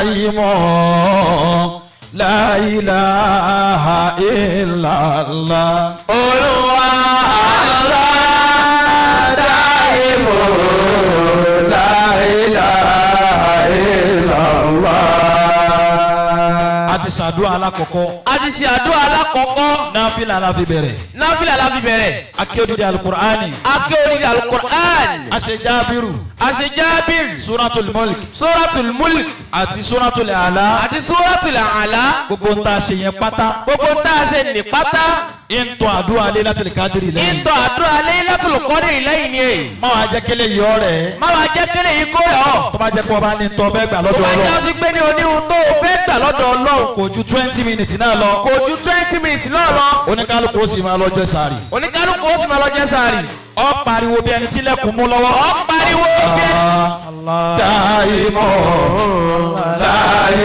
dáìmọ̀ la ilaha illallah. Olúwa Allah dáìmọ̀ la ilaha illallah. A ti ṣàdúrà alákọ̀ọ́kọ́. A ti ṣe àdúrà alákọ̀ọ́kọ́. Náfìlà la fi bẹ̀rẹ̀. Náfìlà la fi bẹ̀rẹ̀. A ké odidi alukur'ani. A ké odidi alukur'ani. A ṣe Jábìrù. A ṣe Jábìrù. Suratul Mulk. Suratul Mulk. Àti Suratul A'la. Àti Suratul A'la. Gbogbo ń ta ṣe yẹn pátá. Gbogbo ń ta ṣe ní pátá. Ìntọ́ àdúrà Laylatul Qadri lẹ́yìn. Ìntọ́ àdúrà Laylatul Qadri lẹ́yìn ni èyí. Má wàá jẹ́ kélé yìí ọ̀rẹ́. Má wàá jẹ́ kélé yìí kó yọ. Tó bá jẹ́ pé ọba ní tọ́ fẹ́ gbà lọ́dọ̀ Ọlọ́run. Tó bá jásí pé ní oníhun tó fẹ́ gbà lọ́dọ̀ Ọlọ́run. Kò ju 20 minutes náà lọ. Kò ju 20 minutes náà lọ. Oníkálukú ó sì máa lọ jẹ sààrì. Oníkálukú ó sì máa lọ jẹ sààrì. Ó pariwo bí ẹni tí lẹ́kùn mú lọ́wọ́. Ó pariwo bí ẹni. Dáìmọ̀ la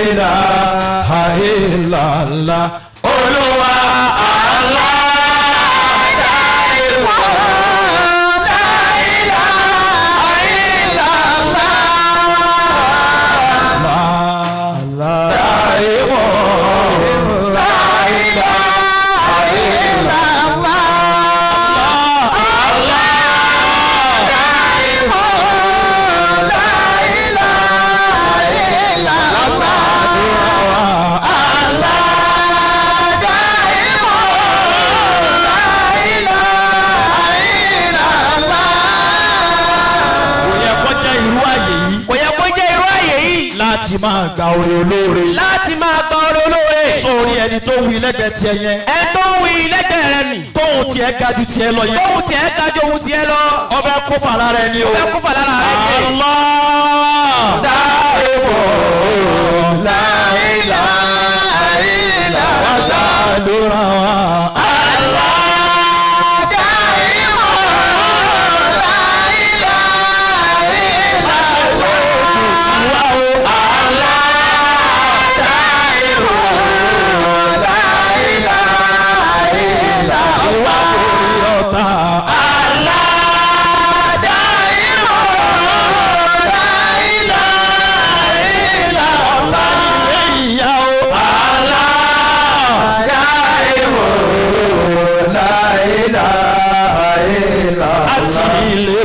ilaha illallah. Olúwa Allah. Láti máa gba oore olóore. Láti máa gba oore olóore. Sórí ẹni tó wí lẹ́gbẹ̀ẹ́ tiẹ̀ yẹn. Ẹni tó wí lẹ́gbẹ̀ẹ́ rẹ nì. Tóun tiẹ̀ ga ju tiẹ̀ lọ yẹn. Tóun tiẹ̀ ga ju ohun tiẹ̀ lọ. Ọbẹ̀ kó fà lára ẹni o. Ọbẹ̀ kó fà lára rẹ ni. Allah. Dáìmọ̀ la ilaha illallah. Àdúrà wa. Allah.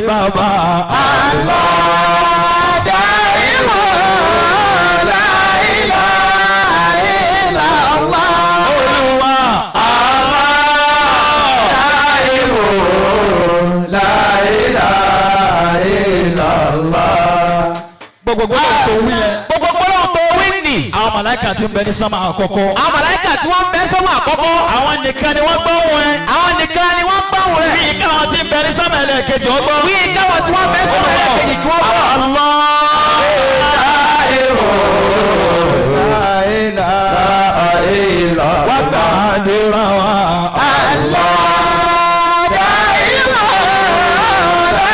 Baba Allah dáìmọ̀ la ilaha illallah. Olúwa Allah dáìmọ̀ la ilaha illallah. Gbogbo gbọ́dọ̀ tó wí yẹn. Gbogbo gbọ́dọ̀ tó wí nì. Àwọn màláíkà tí ń bẹ ní sánmà àkọ́kọ́. Àwọn màláíkà tí wọ́n ń bẹ sánmà àkọ́kọ́. Àwọn nìkan ni wọ́n gbọ́ wọn ẹ. Àwọn nìkan ni wọ́n gbọ́ wọn rẹ̀. Bí káwọn tí ń bẹ ní sánmà ẹlẹ́ẹ̀kejì ọgbọ́n. Bí káwọn tí wọ́n bẹ sánmà ẹlẹ́ẹ̀kejì kí wọ́n gbọ́. Allah. La ilaha illallah. Wá gbàdúrà wa. Allah dáìmọ̀ la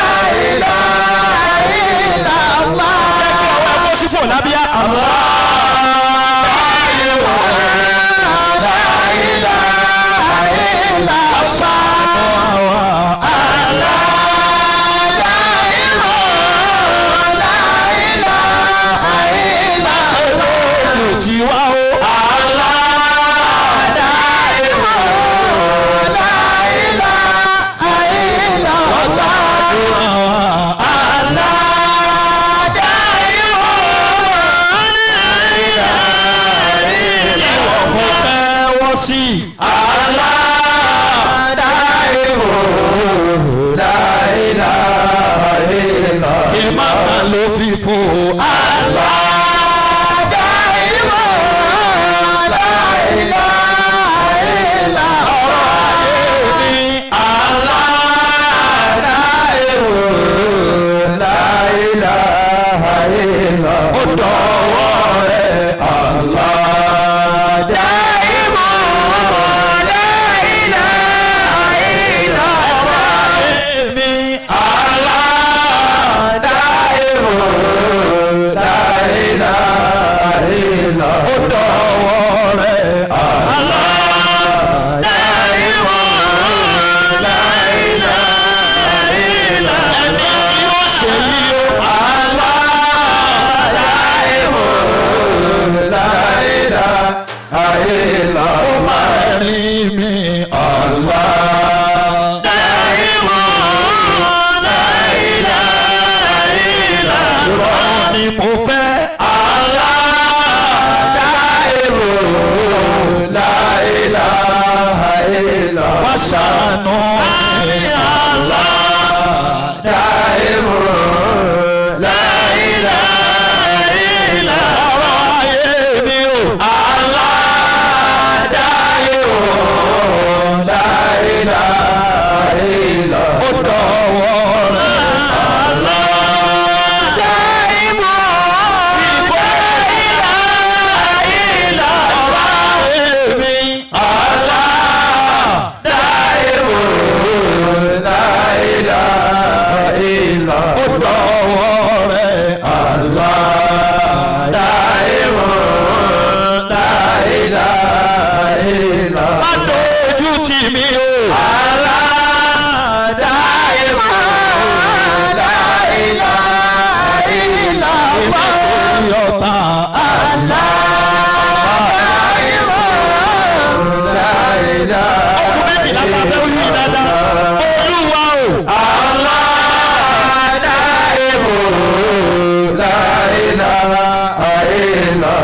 ilaha illallah. Jẹ́ kí ọwọ́ ẹgbẹ́ sípò lábíyá. Allah. mo fẹ́. Allah daimu la ilaha illa wá ṣàánú mi. Allah daimu la ilaha illa ọ̀rọ̀ ayé mi o. Allah daimu la ilaha illa ó dọ̀wọ́ rẹ̀.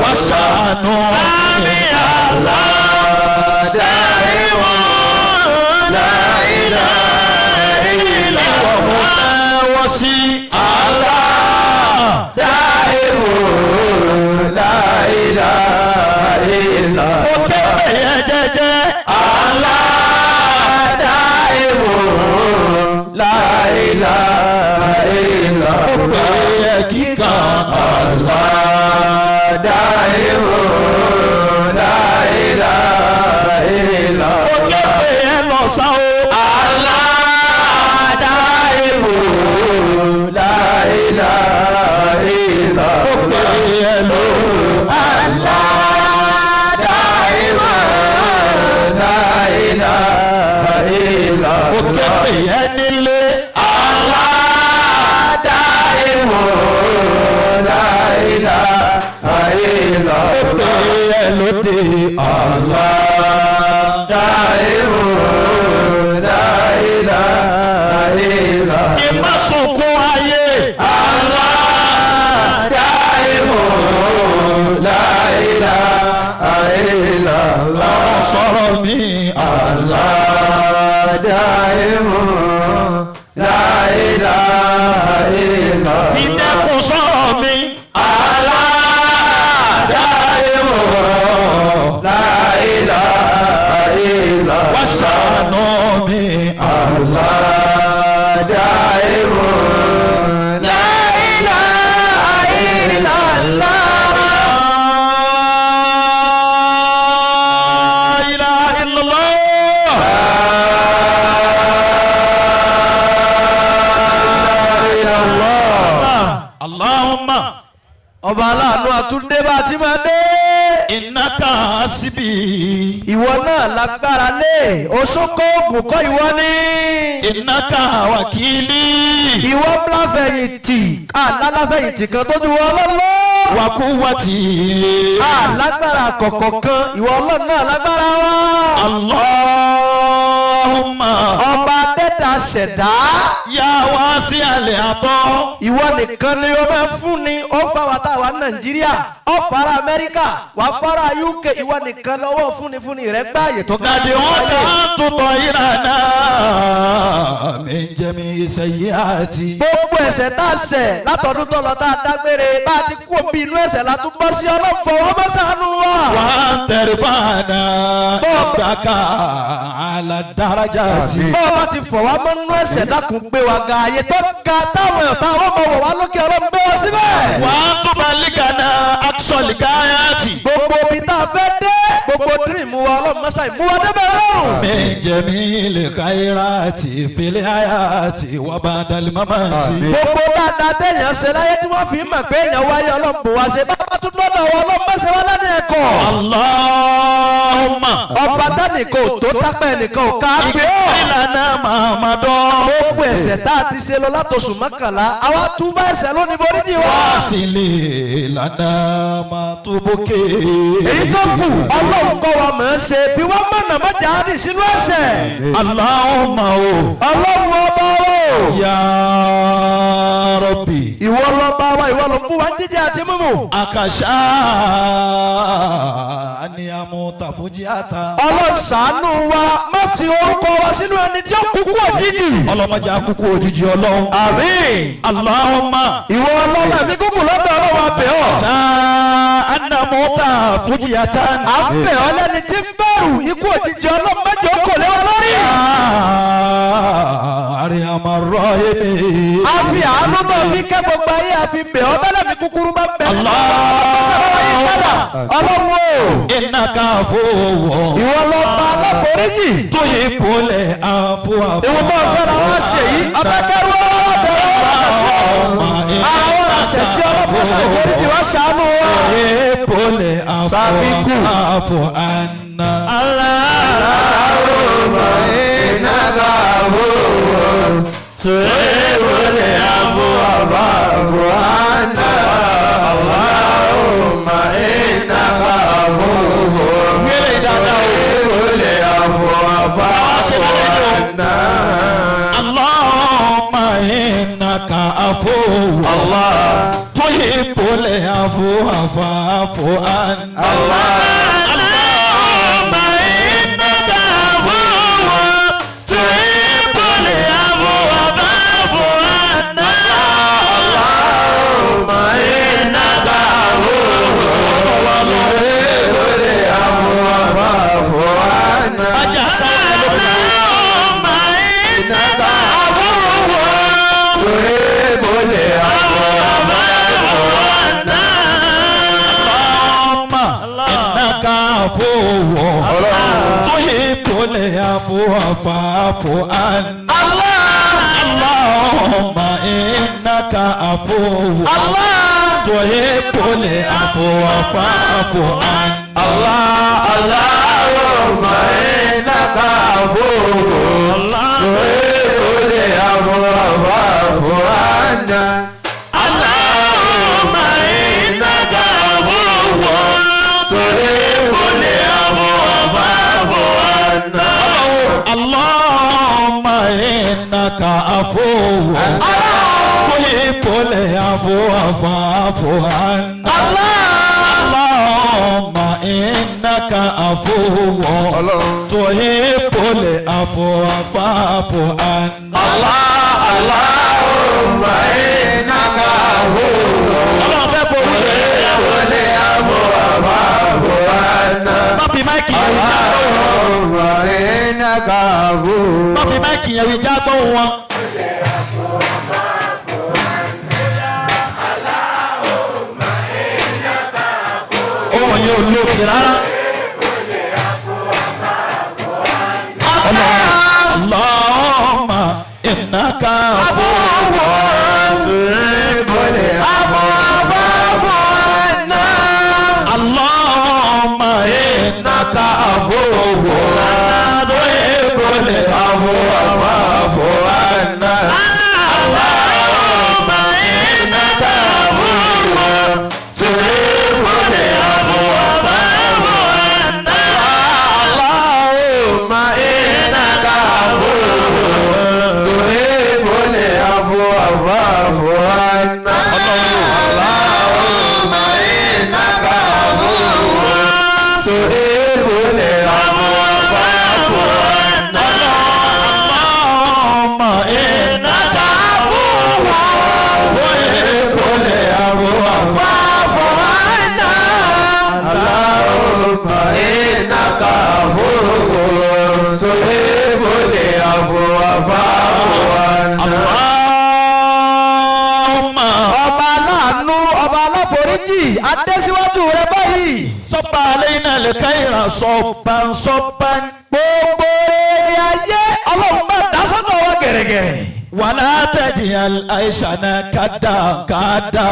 Wàṣàánú mi Allah daimu la ilaha illa mo fẹ́ wọ́ sí Allah daimu la ilaha illa mo kẹ́pẹ́ yẹn jẹ́jẹ́ Allah daimu la ilaha illa mo pè é kíkan Allah daimu la ilaha illa mo kẹ́pẹ́ yẹn lọ sá o Allah daimu la ilaha illa mo pè é lóru Allah daimu la ilaha illa mo kẹ́pẹ́ yẹn nílé Allah daimu la ilaha illa mo pè é lóde Allah daimu la ilaha illa kí n má sunkún ayé Allah daimu la ilaha illa sọ̀rọ̀ mi Allah daimu la ilaha illa fi dẹ́kun sọ̀rọ̀ mi Allah daimu la ilaha illa wàṣàánú mi Allah daimu la ilaha illa Allah La ilaha illallah. Allahumma ọba aláàánú àtúndé bá ti máa dé. innaka hasbi. ìwọ náà lágbára lé oṣokò oògùn kọ́ ìwọ ní. innaka wakili. ìwọ bláfẹ̀yìntì aláfẹ̀yìntì kan tó ju wọ ọlọ́lọ́. wa quwwati. alágbára kọ̀kọ̀ kan ìwọ ọlọ́run náà lágbára wa. Allahumma ọba dẹ́ta ṣẹ̀dá. ya wasi'al ata. ìwọ nìkan ni o máa fún ni ó fa wa táwa Nàìjíríà ó fara Amẹ́ríkà wà fara UK ìwọ nìkan lọ́wọ́ fúnni rẹ̀ gbáàyè tó Gàdí wọn kà á tutọ̀ ìrànà min jami'i sayyiati. gbogbo ẹ̀ṣẹ̀ tá a ṣẹ̀ látọdún tó lọ tá a dágbére bá a ti kú òbí inú ẹ̀ṣẹ̀ la tún bọ́ sí ọlọ́fọ̀ wọn bá ṣàánú wa. Wa tarfa'na indaka ala darajati. bó o bá ti fọ̀ wá mọ́ nínú ẹ̀ṣẹ̀ dákun gbé wa ga ààyè tó ga táwọn ọ̀tá wọn mọ̀ wọ̀ wá lókè ọlọ́run gbé wa síbẹ̀. Wa tuballigana aqsal ghayati. gbogbo ibi tá a fẹ́ dé gbogbo dírìmù wa ọlọ́run mọ́sá ìmú wa débẹ̀ lọ́rùn. Min jami'il khairati fil hayati wa ba'dal mamati. gbogbo dáadáa téèyàn ṣe láyé tí wọ́n fi ń mọ̀ pé èèyàn wáyé ọlọ́run bò wá ṣe bá tún lọ́dọ̀ wa ọlọ́run mọ́sẹ̀ wá lẹ́nu ẹ̀kọ́. Allahumma ọba tánìkan ò tó tápẹ́ nìkan ò ká gbé ọ́. ìlànà Muhammadu. gbogbo ẹ̀ṣẹ̀ tá a ti ṣe lọ látọ̀sùn mọ́kànlá àwa túbọ̀ ẹ̀ṣẹ̀ lónìí borí ni wá. Wàásìlè lànà máa tó bókè. èyí tó kù ọlọ́run kọ́ wa mọ̀ ẹ́ ṣe fi wá mọ̀nà mọ́jà á nì sínú ẹ̀ṣẹ̀. Allahumma o. ọlọ́run ọba wa Ya Rabbi. ìwọ ló bá wa ìwọ ló fún wa jíjẹ àti mímu. Akasha ni amuta fujiata. ọlọ́sàánú wa má fi orúkọ wa sínú ẹni tí ó kúkú òjijì. Ọlọ́mọdé akúkú òjijì Ọlọ́run. àmín. Allahumma. ìwọ ọlọ́mọ mi kúkú lọ́dọ̀ ọlọ́wọ́ abẹ́ ọ̀. Anamuta fujiata. à ń bẹ̀ ọ́ lẹ́ni tí ń bẹ̀rù ikú òjijì ọlọ́mọdé ó kò lé wa lórí. Àríyàmọ̀ rọ̀ yémi. a fi àánú náà fi kẹ́ gbogbo ayé a fi bẹ̀ ọ́ bẹ́lẹ̀ mi kúkúrú bá bẹ̀. ọlọ́run o. Innaka afuwwun. ìwọ lọ bá aláforíjì. Tuhibbul afwa. ìwọ tó fẹ́ràn wá ṣe yìí abẹ́kẹ́rú ọlọ́bẹ̀rẹ̀ àwọn àṣẹ̀sí ọlọ́pàá ìforíjì wá ṣàánú wa. Tuhibbul Sabiku. afwa anna. Allahumma innaka afuwwun tuhibbul afwa fa'fu anna. Allahumma innaka afuwwun tuhibbul afwa fa'fu anna. Allahumma innaka afuwwun. Allah. Tuhibbul afwa fa'fu anna. Allahumma innaka afuwwun tuhibbul afwa fa'fu anna. Allahumma innaka afuwwun tuhibbul afwa fa'fu anna. Allahumma innaka afuwwun tuhibbul afwa fa'fu anna. Innaka afuwwun. Tuhibbul afwa fa'fu anna. Allahumma innaka afuwwun. Tuhibbul afwa fa'fu anna. Allahumma innaka afuwwun tuhibbul afwa fa'fu anna. Allahumma innaka afuwwun tuhibbul afwa fa'fu anna. Allahumma innaka afuwwun. Tuhibbul afwa fa'fu anna. Allahumma innaka afuwwun. Tuhibbul afwa fa'fu anna. Allahumma innaka afuwwun tuhibbul afwa fa'fu anna. Má fi máìkì yẹn wí jágbó Allahumma innaka afuwwun. má fi máìkì yẹn wí jágbó wọn. Ohun yẹn ò lókè rárá. Allahumma innaka afuwwun. tuhibbul afwa fa'fu anna. Allahumma innaka afuwwun. Tuhibbul afwa fa'fu anna. Allahumma innaka afuwwun tuhibbul afwa fa'fu anna. Allahumma innaka afuwwun tuhibbul afwa fa'fu anna. Allahumma innaka afuwwun tuhibbul afwa fa'fu anna. Allahumma innaka afuwwun tuhibbul afwa fa'fu anna. Allahumma innaka afuwwun tuhibbul afwa fa'fu anna. Allahumma. Ọba aláàánú ọba aláforíjì adésíwájú rẹ báyìí. Sọ́ba alayna al-khayra sọ́ban sọ́ban. Gbogbo ẹni ayé ọlọ́run bá dá sọ́dọ̀ wa gẹ̀rẹ́gẹ̀rẹ́. Wala taj'al aishana kada. Gbogbo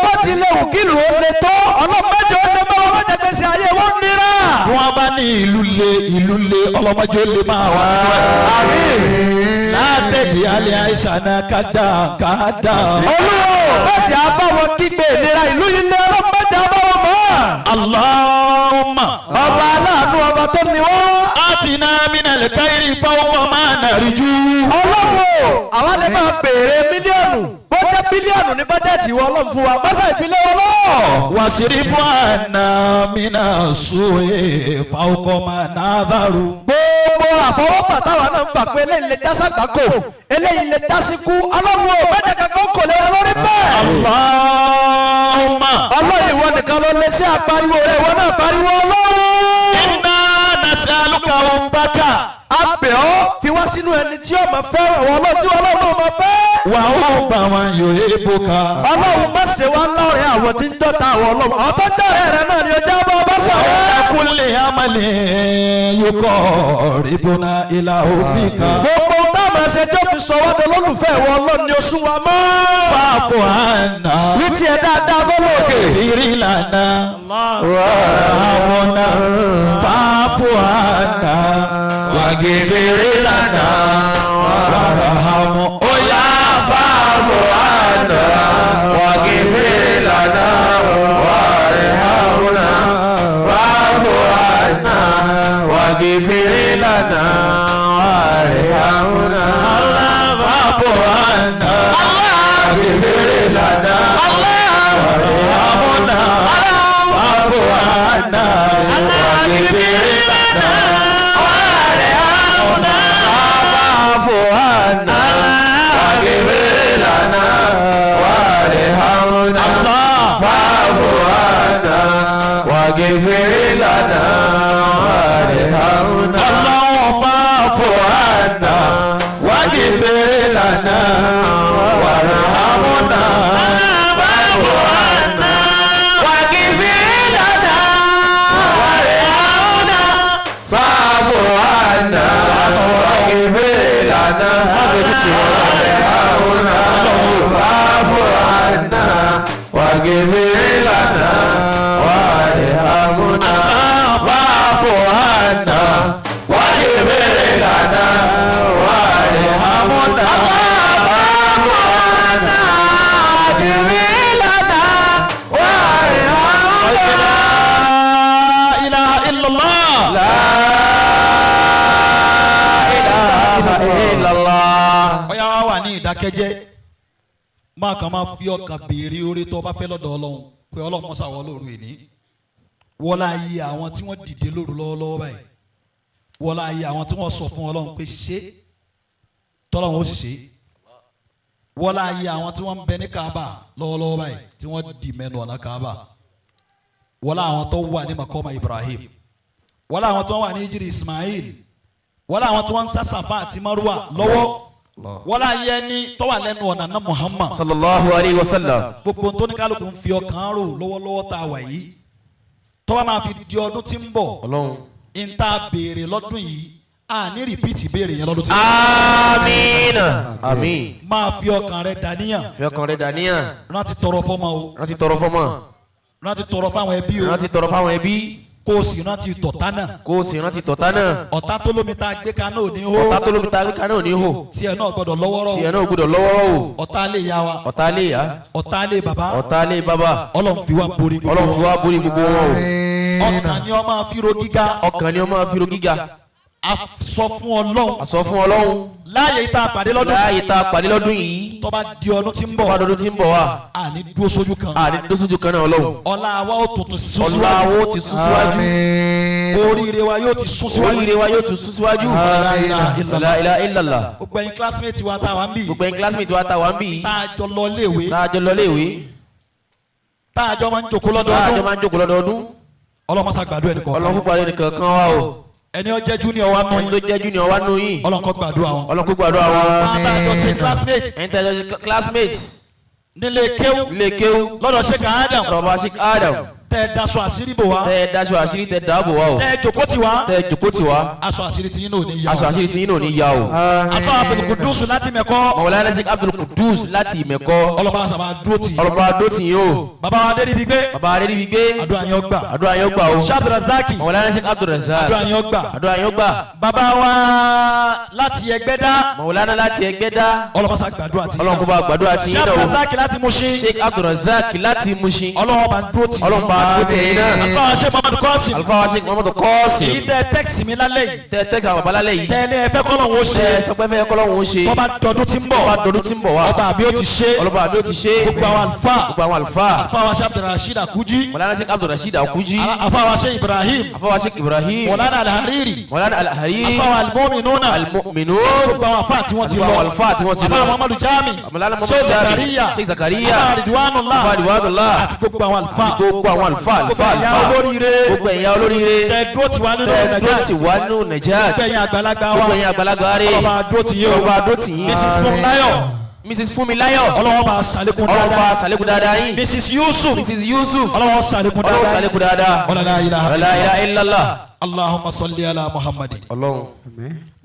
bó tilẹ̀ wù kí lù ó le tó ọlọ́run mẹ́jọ ó lè máa wọ́n jẹ́ gbèsè ayé wọn nira. Wọ́n bá ní ìlú le ọlọ́mọdé ó lè máa wà nínú ẹ̀. Àmín. La taj'al aishana kada. Olúwo mẹ́jọ abáwọn kígbe ìlera ìlú yìí lé ọlọ́run mẹ́jọ abáwọn mọ́. Allahumma. Ọba aláàánú ọba tó ní wọ́n. Ati utina minal khairi fawqa ma narju. ọlọ́wọ́ àwa lè máa béèrè mílíọ̀nù bọ́jẹ́ bílíọ̀nù ní bọ́jẹ́tì ìwọ ọlọ́run fún wa mọ́sá ìfilé wọn lọ́wọ́. wasirifu anna minas su'i fawqa ma nadharu. gbogbo àfọwọ́pà táwa náà ń fà pé eléyìí lè já sàgbákò eléyìí lè já síkú ọlọ́wọ́ bẹ́ẹ̀ kankan kò lè wá lórí bẹ́ẹ̀. Allahumma. ọlọ́run ìwọ nìkan ló lè ṣe àpariwo rẹ̀ ìwọ náà pariwo ọlọ́run. inna nas'aluka hubbaka. abẹ́ ọ́ fi wá sínú ẹni tí ó máa fẹ́ràn wọn ọlọ́run tí ọlọ́run náà máa fẹ́. wa hubba man yuhibbuka. ọlọ́run má ṣe wá lọ́rẹ̀ẹ́ àwọn tí ń dọ́ta àwọn ọlọ́run àwọn tó jọ̀rẹ́ rẹ̀ náà ni ọjọ́ bọ́ bá sọ̀rọ̀. kulli amalin yuqarribuna ila hubbika. gbogbo táwọn ẹsẹ̀ tó fi sọ wọ́n lólùfẹ́ ìwọ ọlọ́run ni oṣù wa mọ́. fa'fu anna. ní tiẹ̀ dáadáa lọ́lọ́kè. firi lana. warhamna. fa'fu anna. waghfir lana warhamna. oya fa'fu anna waghfir lana warhamna fa'fu anna waghfir lana warhamna fa'fu anna. waghfir lana warhamna. fa'fu anna. waghfir lana fa'fu anna waghfir lana warhamna fa'fu anna waghfir lana warhamna fa'fu anna waghfir lana warhamna fa'fu anna waghfir lana warhamna fa'fu anna waghfir lana warhamna fa'fu anna waghfir lana warhamna fa'fu anna waghfir lana warhamna fa'fu anna waghfir lana warhamna. la ilaha illallah. ọ̀yá wa wà ní ìdákẹ́jẹ́ máa kàn máa fi ọkàn béèrè orí tó bá fẹ́ lọ́dọ̀ ọlọ́run pé ọlọ́run mọ́sá wọ lóru ìní wọlá ayé àwọn tí wọ́n dìde lóru lọ́wọ́lọ́wọ́ báyìí wọlá ayé àwọn tí wọ́n sọ fún ọlọ́run pé ṣe tọ́lọ́run ó sì ṣe wọlá ayé àwọn tí wọ́n ń bẹ ní Kaaba lọ́wọ́lọ́wọ́ báyìí tí wọ́n dì mẹ́nu ọ̀nà Kaaba wọlá àwọn tó wà ní makoma Ibrahim wọlá àwọn tó wà ní ijiri Ismail wọlá àwọn tí wọ́n ń sá Safa àti Marwa lọ́wọ́ wọlá ayé ní tó wà lẹ́nu ọ̀nà náà Muhammad sallallahu alayhi wa sallam. gbogbo tó ní kálukú ń fi ọkàn rò lọ́wọ́lọ́wọ́ tá a wà yìí tó bá máa fi di ọdún tí ń bọ̀ Ọlọ́run. ń tá a béèrè lọ́dún yìí a ní rìpíìtì béèrè yẹn lọ́dún tí ń bọ̀. amiina. àmín. máa fi ọkàn rẹ dàníyàn fi ọkàn rẹ dàníyàn. rántí tọrọ fọ́mọ o rántí tọrọ fọ́mọ. rántí tọrọ fáwọn ẹbí o rántí tọrọ fáwọn ẹbí. kó o sì rántí tọ̀tá náà kó o sì rántí tọ̀tá náà. ọ̀tá tó lómi tá a gbé kaná ò ní hó ọ̀tá tó lóbi ta wíkà náà ò ní hò. tiẹ̀ náà gbọ́dọ̀ lọ́wọ́rọ́ tiẹ̀ náà gbọ́dọ̀ lọ́wọ́rọ́ o. ọ̀tá lè ya wa ọ̀tá lè yá. ọ̀tá lè bàbá ọ̀tá lè bàbá. Ọlọ́run fi wá borí gbogbo Ọlọ́run fi wá borí gbogbo wọn o. ọkàn ni ọ máa fi ro gíga ọkàn ni ó máa fi ro gíga. a sọ fún Ọlọ́run a sọ fún Ọlọ́run. láàyè ìta àpàdé lọ́dún láàyè tá a pàdé lọ́dún yìí. tó bá di ọdún tí ń bọ̀ wọ́n adọ́dún tí ń bọ̀ wá. àní dúró sójú kan àdé dóṣojú kan náà Ọlọ́run. ọlá wa ó tuntun sún ọlá síwájú wo ti sún síwájú. oríire wa yóò ti sún síwájú oríire wa yóò tún sún síwájú. La ilaha illallah. La ilaha illallah. gbogbo ẹ̀yin classmate wa tá a wá ń bì gbogbo ẹ̀yin classmate wa ta wá ń bì. tá a jọ lọ léèwé tá a jọ lọ léèwé. tá a jọ máa ń jòkó tá a jọ lọ́dọọdún máa ń jókòó lọ́dọọdún. ọlọ́mọsá gbàdúrà ẹnì kọ̀ọ̀kan Ọlọ́run kó parí nìkan kan wá o. ẹni ó jẹ́ junior wa nù ẹni tó yín jẹ́ junior wa nù yín. Ọlọ́run kó gbàdúrà wọn. Ọlọ́run kó gbàdúrà wọn. wọn bá a jọ ṣe classmate ẹni tẹ́ ẹ jọ classmate. nílé kéwú ilé kéwú. lọ́dọ̀ Sheikh Adam rọba Sheikh Adam. tẹ́ ẹ daṣọ àṣírí bò wá tẹ́ ẹ daṣọ àṣírí tẹ́ dáàbò wá o. tẹ́ ẹ jòkó tiwa tẹ́ ẹ jòkó tì wá. aṣọ àṣírí tí yín náà ò ní yá aṣọ àṣírí tí yín náà ò ní yá o. àtọ́ Abdul Qudus láti mẹ́kọ́ Mawlana Sheikh Abdul Qudus láti Ìmẹ̀kọ. ọlọ́ba sábà dúró tì ọlọ́ba adó tì yín o. bàbá wa dé níbi gbé bàbá adédìbí gbé. àdúrà yẹn ó gbà àdúrà yín ó gbà o. Sheikh Razaki Mawlana Sheikh Abdul Razak. àdúrà yẹn ó gbà àdúrà yín ó gbà. bàbá wa láti Ẹgbẹ́dá Mawlana láti Ẹgbẹ́dá. ọlọ́ba sá gbàdúrà tì Ọlọ́run kó bá gbàdúrà tí yín Sheikh náà o. Razaki láti Mushin Sheikh Abdul Razak láti Mushin. ọlọ́wọ́ bá ń dúró tì Ọlọ́run bá àdúgbò tẹ̀yìn náà. àlùfáà wa ṣe Muhammadu Qasim. àlùfáà wa ṣe Muhammadu Qasim. èyí tẹ tẹ́kìsì mi lálẹ́ yìí. tẹ tẹ́kì àwọn bàbá lálẹ́ yìí. tẹ́lẹ̀ ẹ fẹ́ kọ́lọ̀ wo ṣe. tẹ sọpẹ́fẹ́ kọ́lọ́hún ó ṣe. tọ́ba dọdún tí ń bọ̀. tọ́ba dọdún tí ń bọ̀ wá. ọba àbí ó ti ṣe. ọlọ́ba àbí ó ti ṣe. gbogbo àwọn àlùfáà. gbogbo àwọn àlùfáà. àlùfáà wa ṣe Abdulrasheed Akuji. mọ̀lánà Sheikh Abdulrasheed Akuji. àlùfáà wa ṣe Ibrahim. àlùfáà wa Sheikh Ibrahim. mọ̀lánà Al-Hariri. mọ̀lánà Al-Hariri. àlùfáà wa Al-Mu'minuna. Al-Mu'minun. gbogbo àwọn àfáà tí wọ́n ti lọ. gbogbo àwọn àlùfáà tí wọ́n ti lọ. àlùfáà Muhammadu Jami. mọ̀lánà Muhammadu Jami. Sheikh Zakaria. àlùfáà Ridwanullah. àlùfáà Ridwanullah. àti gbogbo àwọn àlùfáà. gbogbo àwọn àlùfáà gbogbo ẹ̀yà olóríire. gbogbo ẹ̀yà olóríire. tẹ̀dúró ti wá nínú tẹ̀dúró ti wá nínú Najat. gbogbo ẹ̀yà àgbàlagbà wa. gbogbo ẹ̀yà àgbàlagbà rẹ̀. ọba àdó ti yé o. ọba àdó ti yín. Mrs. Funmilayo. Mrs. Funmilayo. ọlọ́wọ́ bá sàlékún ọlọ́wọ́ dáadáa. bá sàlékún dáadáa yín. Mrs. Yusuf. Mrs. Yusuf. ọlọ́wọ́ sàlékún ọlọ́wọ́ dáadáa. sàlékún dáadáa. wala la ilaha la ilaha illallah. Allahumma salli ala Muhammadin ọlọ́run.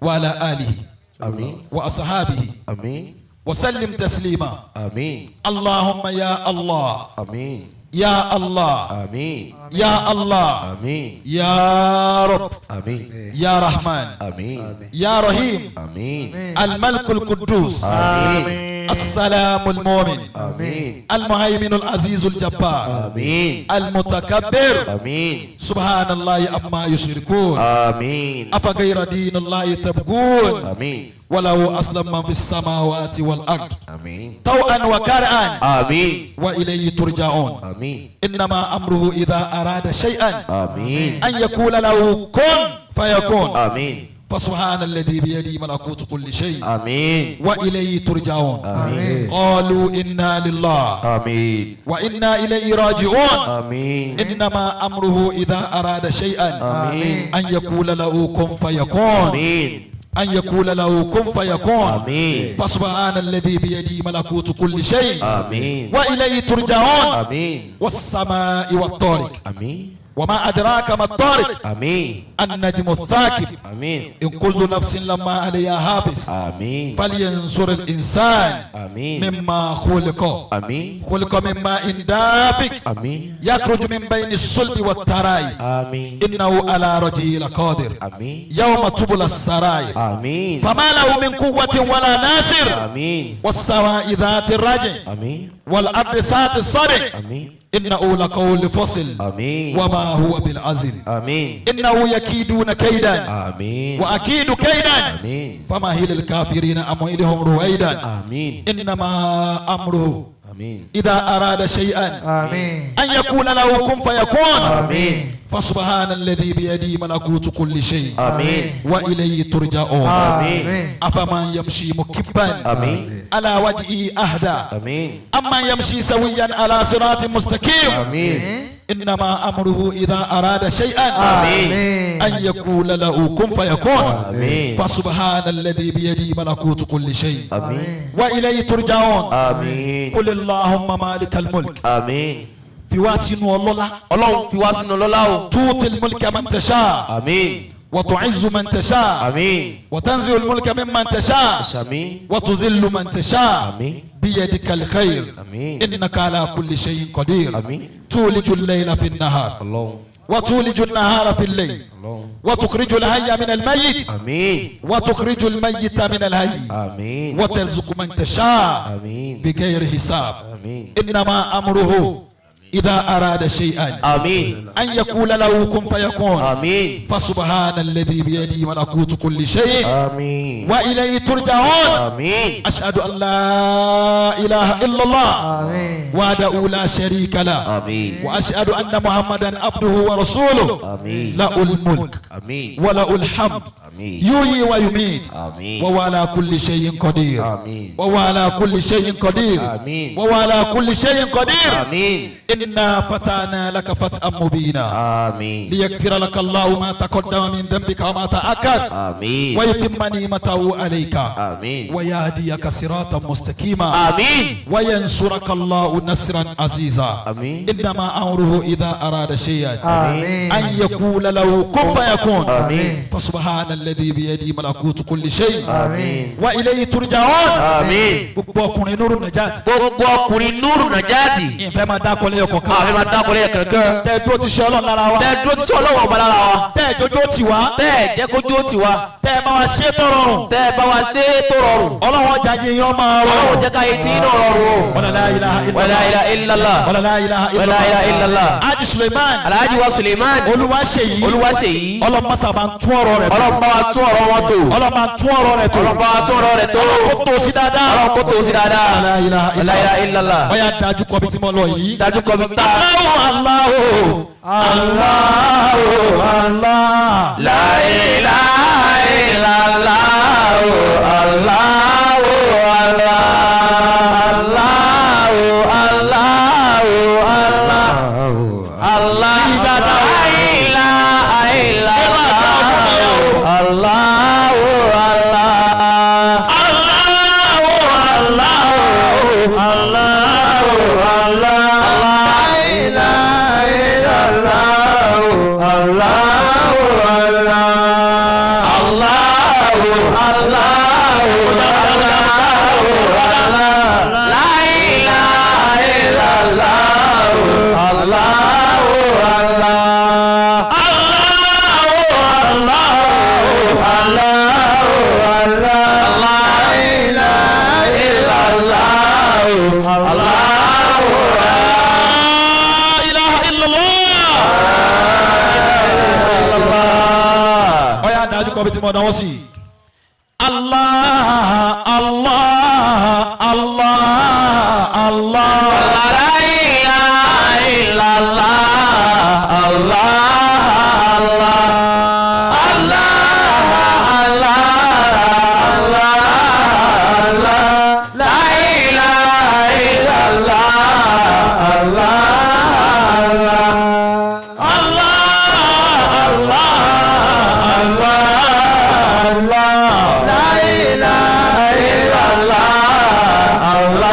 wa ala alihi àmín. wa ashabihi àmín. wa sallim taslima. àmín. Allahumma ya Allah àmín. ya Allah àmín. ya Allah àmín. ya Rabb àmín. ya Rahman àmín. ya Rahim àmín. الملك القدوس آمين. السلام المؤمن آمين. المهيمن العزيز الجبار آمين. المتكبر آمين. سبحان الله عما يشركون آمين. أفغير دين الله تبغون آمين. ولو أسلم من في السماوات والأرض آمين. طوعا وكرها آمين. وإليه ترجعون آمين. إنما أمره إذا أراد شيئا آمين. أن يقول له كن فيكون آمين. فسبحان الذي بيده ملكوت كل شيء آمين. وإليه ترجعون آمين. قالوا إنا لله آمين. وإنا إليه راجعون آمين. إنما أمره إذا أراد شيئا آمين. أن يقول له كن فيكون آمين. أن يقول له كن فيكون آمين. فسبحان الذي بيده ملكوت كل شيء آمين. وإليه ترجعون آمين. والسماء والطارق آمين. وما أدراك ما الطارق آمين. النجم الثاقب آمين. إن كل نفس لما عليها حافظ آمين. فلينصر الإنسان آمين. مما خلق آمين. خلق من ماء دافق آمين. يخرج من بين الصلب والترائب آمين. إنه على رجعه لقادر آمين. يوم تبلى السرائر آمين. فما له من قوة ولا ناصر آمين. والسماء ذات الرجع آمين. والأرض ذات الصدع آمين. إنه لقول فصل آمين. وما هو بالعزل آمين. إنه يكيدون كيدا آمين. وأكيد كيدا آمين. فمهل الكافرين أمهلهم رويدا آمين. إنما أمره آمين. إذا أراد شيئا آمين. أن يقول له كن فيكون آمين. فسبحان الذي بيده ملكوت كل شيء آمين. وإليه ترجعون آمين. أفمن يمشي مكبا آمين. على وجهه أهدى آمين. أما يمشي سويا على صراط مستقيم آمين. إنما أمره إذا أراد شيئا آمين. أن يقول له كن فيكون آمين. فسبحان الذي بيده ملكوت كل شيء آمين. وإليه ترجعون آمين. قل اللهم مالك الملك آمين. في واسن والله ọlọ́run fi wá sínú ọlọ́lá o. تؤتي الملك من تشاء àmín. وتعز من تشاء àmín. وتنزع الملك ممن تشاء àmín. وتذل من تشاء àmín. بيدك الخير àmín. إنك على كل شيء قدير àmín. تولج الليل في النهار ọlọ́run. وتولج النهار في الليل ọlọ́run. وتخرج الحي من الميت àmín. وتخرج الميت من الحي àmín. وترزق من تشاء àmín. بغير حساب àmín. إنما أمره إذا أراد شيئا àmín. أن يقول له كن فيكون àmín. فسبحان الذي بيده ملكوت كل شيء àmín. وإليه ترجعون àmín. أشهد أن لا إله إلا الله آمين. وحده لا شريك له àmín. وأشهد أن محمدا عبده ورسوله àmín. له الملك àmín. وله الحمد àmín. يحيي ويميت àmín. وهو على كل شيء قدير àmín. وهو على كل شيء قدير آمين. وهو على كل شيء قدير àmín. إنا فتحنا لك فتحا مبينا àmín. ليغفر لك الله ما تقدم من ذنبك وما تأخر àmín. ويتم نعمته عليك àmín. ويهديك صراطا مستقيما àmín. وينصرك الله نصرا عزيزا àmín. إنما أمره إذا أراد شيئا آمين. أن يقول له كن فيكون آمين. فسبحان alladhi biyadihi malakutu kulli shay. Àmín. Wa ilayhi turja'un. Àmín. gbogbo ọkùnrin Nuru Najat. Gbogbo ọkùnrin Nuru Najati. ìfẹ́ máa dákọ̀ lẹ́yọ̀ kọ̀ọ̀kan. Àfi máa dákọ̀lé kankan. tẹ́ dúró ti ṣe Ọlọ́run lára wa. Tẹ́ dúró tí Ọlọ́run ọba lára wa. tẹ́ jójó tì wá. Tẹ́ jẹ́ kójú ó ti wa. tẹ́ bá wa ṣe tó rọrùn. Tẹ́ bá wa ṣe é tó rọrùn. Ọlọ́run ọjà yẹn yọ máa Ọlọ́run rọrùn. jẹ́ ká yé tí inú rọrùn. wala la ilaha illallah. Wala ilaha illallah. wala la ilaha Wala ilaha illallah. Haji Suleiman. Alhaji wa Suleiman. Olúwaṣeyìí. Olúwaṣeyìí. ọlọ́mọsà máa ń tún ọ̀rọ̀ rẹ̀ tó. Ọlọ́run bá wa tún ọ̀rọ̀ wọn tò. Ọlọ́run máa ń tún ọ̀rọ̀ rẹ̀ tó. Ọlọ́run bá wa tún ọ̀rọ̀ rẹ̀ tó. ó tó sí dáadáa. Ọlọ́run kó tó sí dáadáa. La ilaha Wala ilaha illallah. ọ̀yà dájú kọ́ bí tí mo lọ yìí. Dájú kọ́ bí tá. Allahu Allah. La ilaha illallah. Allahu Allah. Allahu Allah. Allah. La ilaha illallah. Allahu Allah. Kọ́ bí tí mo náwó sí. Allah Allah Allah Allah. La ilaha illallah. Allah Allah. Allah Allah. Allah. La ilaha illallah. Allah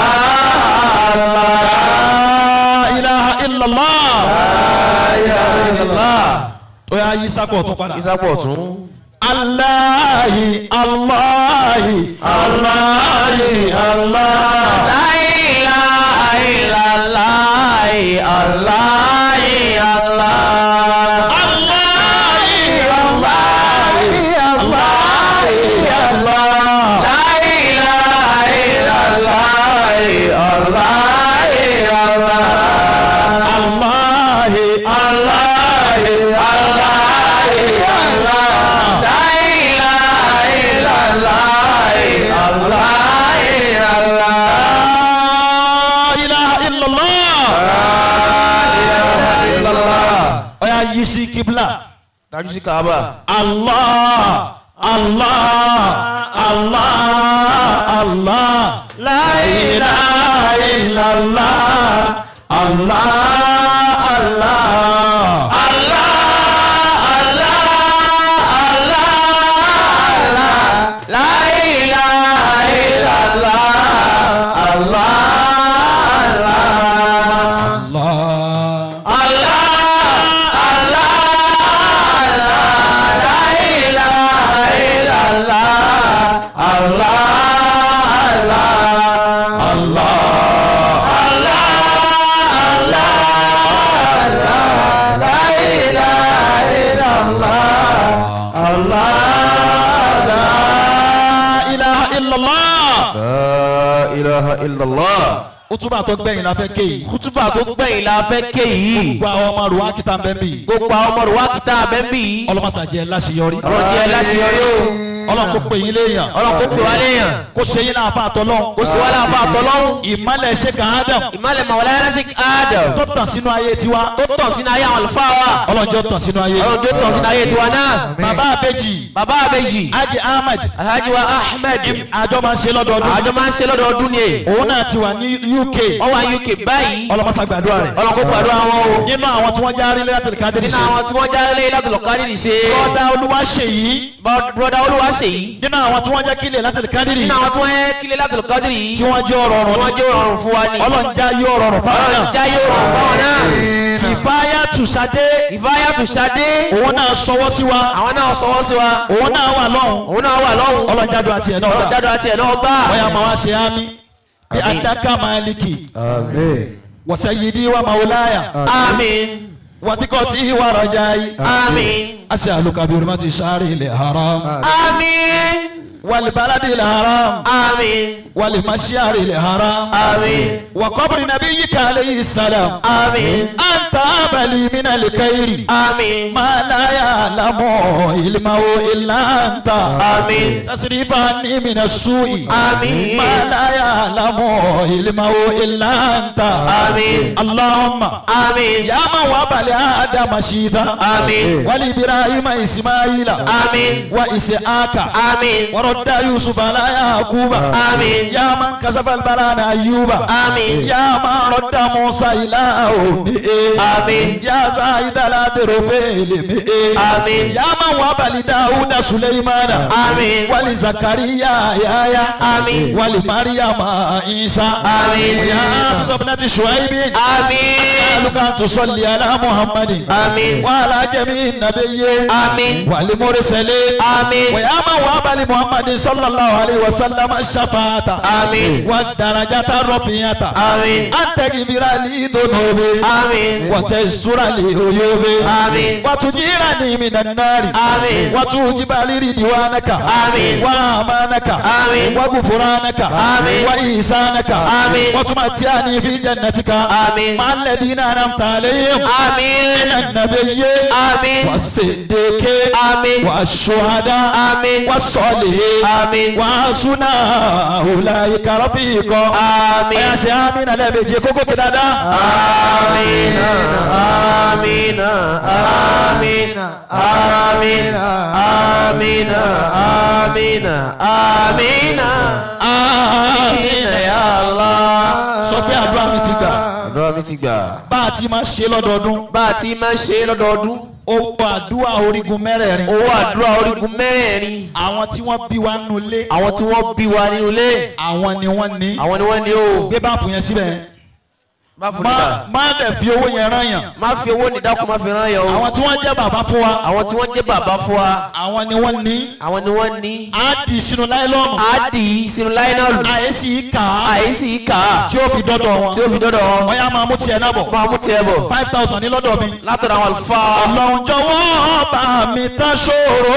Allah. Ó yá yí sápọ̀ tún padà. Ìsápọ̀ tún. Allahi Allahi Allahi Allah. La ilaha illallah. Allahi Allah. Allahi Allahi Allahi Allah. La ilaha illallah. Allahi Allah. Allahi Allahi Allahi Allah. La ilaha illallah. Allahi Allah. La ilaha illallah. Ó yá yí sí kíbla. Dájú sí Kaaba. Allah Allah Allah Allah. La ilaha illallah. Allah Allah. La ilaha illallah. Allah ilaha illallah. Utuba tó gbẹ̀yìn la fẹ́ ké yìí. Kútúbà tó gbẹ̀yìn la fẹ́ ké yìí. Gbogbo àwọn ọmọ rùwá kìtà bẹ́ẹ̀ bì. Gbogbo àwọn ọmọ rẹ̀ wá kìtà bẹ́ẹ̀ bì. Ọlọ́mọsàjẹ́ láṣeyọrí. Ọlọ́run jẹ́ láṣeyọrí o. Ọlọ́run kó pè yín léèyàn. Ọlọ́run kó pè wá léèyàn. Kó ṣe yín náà fà tọ́lọ́. Kó sì wá láàfà àtọ́lọ́hún. Ìmọ̀lẹ̀ ṣe kàn Adam. Ìmọ̀lẹ̀ Mawlana Sheikh Adam. Tó tàn sínú ayé tiwa. Tó tàn sínú ayé àwọn àlùfáà wa. Ọlọ́run jọ tàn sínú ayé. Ọlọ́run tó tàn sínú ayé tiwa náà. Bàbá Abéjì. Bàbá Abéjì. Haji Ahmed. Alhaji wa Ahmed. Àjọ máa ń ṣe lọ́dọọdún. Àjọ máa ń ṣe lọ́dọọdún ni. Òun náà ti wà ní UK. Wọ́n wá UK báyìí. Ọlọ́mọsà gbàdúrà rẹ̀. Ọlọ́run kó gbàdúrà wọn o. Nínú àwọn tí wọ́n já rí Lailatul Qadr Nínú ṣe. àwọn tí wọ́n jáde Lailatul Qadr ṣe. Bọ́dà Olúwaṣeyìí. Bọ́dà Olúwaṣeyìí. Nínú àwọn tí wọ́n jẹ́ kí Lailatul Qadr. Nínú àwọn tí wọ́n yẹ kí Lailatul Qadr yìí. Tí wọ́n jẹ́ ọ̀rọ̀ Tí wọ́n jẹ́ ọ̀rọ̀ fún wa ni. Ọlọ́run já yóò rọrùn fáwọn Ọlọ́run náà. já yóò rọ̀ fáwọn náà. Kifayat Kifayatu Sade Kifayatu Sade òun náà sọwọ́ sí wa àwọn náà sọwọ́ sí wa òun náà wà lọ́hùn òun náà wà lọ́hùn ọlọ́jàdù àti ẹ̀ náà gbà ọlọ́jàdù àti ẹ̀ náà gbà wọ́n yà máa wá ṣe ámì bí adaka maliki wa sayyidi wa maulaya àmín wa thiqati wa rajai àmín as'aluka bi hurmati shahri al-haram àmín wal baladi al-haram àmín wal mashari al-haram àmín wa qabri nabiyyika alayhi salam àmín anta abali min al-khairi àmín ma la ya'lamu ilmahu illa anta àmín tasrifani min as-su'i àmín ma la ya'lamu ilmahu illa anta àmín allahumma àmín ya man wahaba li adama shida àmín wa li ibrahima ismaila àmín wa ishaqa àmín wa radda yusuf ala yaquba àmín ya man kasaba al-balana ayyuba àmín ya man radda musa ila àmín ya zaid ala dirfil àmín ya man wahaba li dauda sulaymana àmín wa li zakariya yahya àmín wa li maryama isa àmín ya hafiz ibnati shuaib àmín أسألك أن تصلي على محمد آمين وعلى جميع النبيين آمين والمرسلين آمين ويا من وهب لمحمد صلى الله عليه وسلم الشفاعة آمين والدرجة الرفيعة آمين أن تغفر لي ذنوبي آمين وتستر لي عيوبي آمين وتجيرني من النار آمين وتوجب لي رضوانك آمين وأمانك آمين وغفرانك آمين وإحسانك آمين وتمتعني في جنتك آمين مع الذين أنعمت عليهم آمين من النبيين آمين والصديقين آمين والشهداء آمين والصالحين آمين وحسن أولئك رفيقا آمين يا سامين لبيجي كوكو كدادا آمين آمين آمين آمين آمين آمين آمين آمين يا الله sọ pé àdúrà mi ti gbà àdúrà mi ti gbà bá a ti máa ṣe lọ́dọọdún bá a ti máa ṣe lọ́dọọdún owó àdúrà orígun mẹ́rẹ̀ẹ̀rin owó àdúrà orígun mẹ́rẹ̀ẹ̀rin àwọn tí wọ́n bí wa nínú ilé àwọn tí wọ́n bí wa nínú ilé àwọn ni wọ́n ní àwọn ni wọ́n ní o gbé báàfù yẹn síbẹ̀ má fún níta má dẹ̀ fi owó yẹn rán yàn má fi owó ní dákun má fi rán yàn o àwọn tí wọ́n jẹ́ bàbá fún wa àwọn tí wọ́n jẹ́ bàbá fún wa àwọn ni wọ́n ní àwọn ni wọ́n ní á di sínú láìlọ́ọ̀nù á dì í sínú láìnàlù àyèsí kà á àìsí kà á tí ó fi dọ́dọ̀ wọn tí ó fi dọ́dọ̀ wọn wọ́n yá máa mú tiẹ̀ náà bọ̀ máa mú tiẹ̀ bọ̀ 5,000 ní lọ́dọ̀ mi látọ̀dọ̀ àwọn àlùfáà ọlọ́run jọ̀wọ́ bá mi tán ṣòro